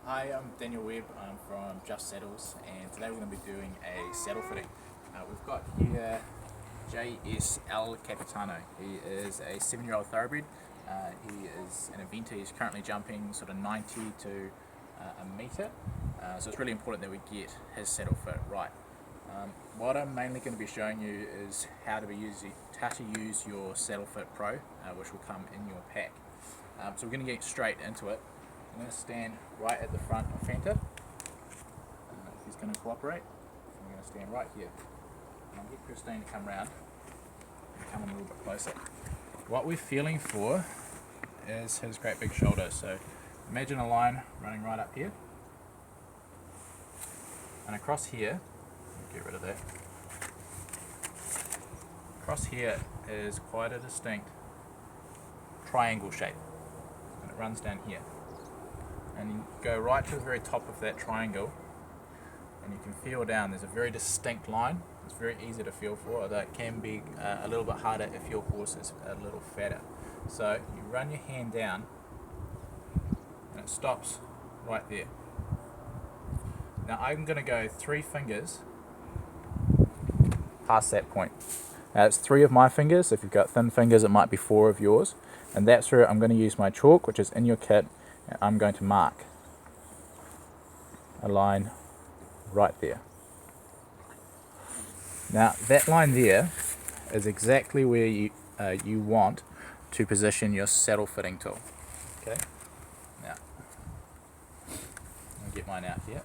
Hi, I'm Daniel Webb. I'm from Just Saddles, and today we're going to be doing a saddle fitting. We've got here JSL Capitano. He is a 7-year-old thoroughbred. He is an eventer. He's currently jumping sort of 90 to a metre. So it's really important that we get his saddle fit right. What I'm mainly going to be showing you is how to use your Saddle Fit Pro, which will come in your pack. So we're going to get straight into it. I'm going to stand right at the front of Fanta. If he's going to cooperate, I'm going to stand right here. And I'll get Christine to come round and come a little bit closer. What we're feeling for is his great big shoulders. So imagine a line running right up here. And across here, get rid of that. Across here is quite a distinct triangle shape. And it runs down here. And you go right to the very top of that triangle and you can feel down. There's a very distinct line. It's very easy to feel for, although it can be a little bit harder if your horse is a little fatter. So you run your hand down and it stops right there. Now I'm going to go 3 fingers past that point. Now it's 3 of my fingers. If you've got thin fingers, it might be 4 of yours. And that's where I'm going to use my chalk, which is in your kit. I'm going to mark a line right there. Now that line there is exactly where you want to position your saddle fitting tool. Okay. Now I'll get mine out here.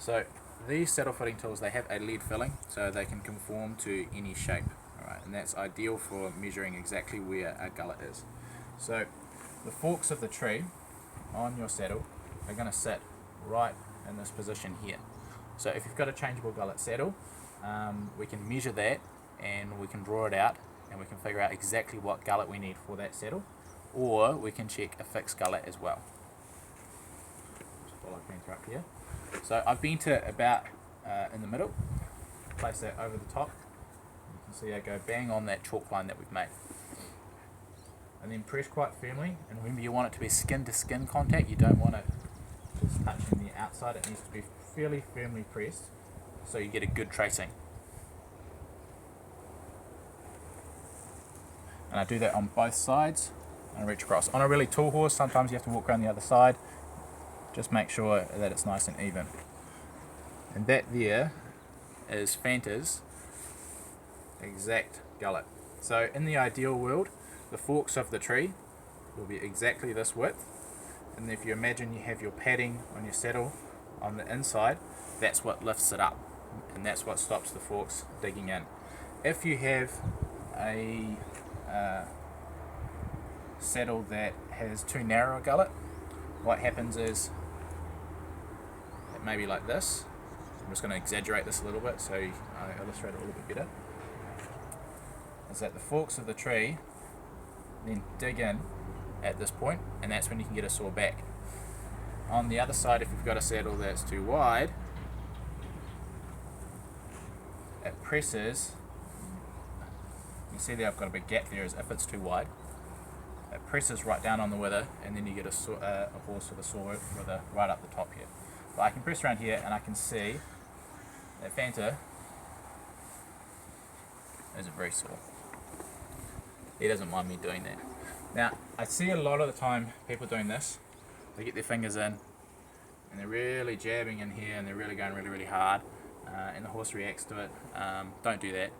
So these saddle fitting tools, they have a lead filling, so they can conform to any shape. Alright, and that's ideal for measuring exactly where a gullet is. So the forks of the tree on your saddle are going to sit right in this position here. So if you've got a changeable gullet saddle, we can measure that and we can draw it out and we can figure out exactly what gullet we need for that saddle, or we can check a fixed gullet as well. Just follow Panther up here. So I've been to about in the middle, place that over the top. You can see I go bang on that chalk line that we've made. And then press quite firmly, and remember you want it to be skin to skin contact. You don't want it just touching the outside. It needs to be fairly firmly pressed so you get a good tracing. And I do that on both sides and reach across. On a really tall horse, sometimes you have to walk around the other side. Just make sure that it's nice and even. And that there is Fanta's exact gullet. So in the ideal world, the forks of the tree will be exactly this width. And if you imagine you have your padding on your saddle on the inside, that's what lifts it up. And that's what stops the forks digging in. If you have a saddle that has too narrow a gullet, what happens is it may be like this. I'm just going to exaggerate this a little bit so I illustrate it a little bit better. Is that the forks of the tree then dig in at this point, and that's when you can get a saw back. On the other side, if you've got a saddle that's too wide, it presses. You see there I've got a big gap there as if it's too wide. It presses right down on the wither, and then you get a horse with a saw wither right up the top here. But I can press around here and I can see that Fanta isn't very sore. He doesn't mind me doing that. Now, I see a lot of the time people doing this. They get their fingers in and they're really jabbing in here and they're really going really hard, and the horse reacts to it. Don't do that.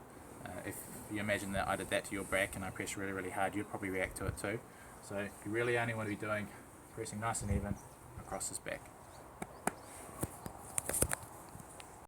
If you imagine that I did that to your back and I pressed really hard, you'd probably react to it too. So you really only want to be doing pressing nice and even across his back.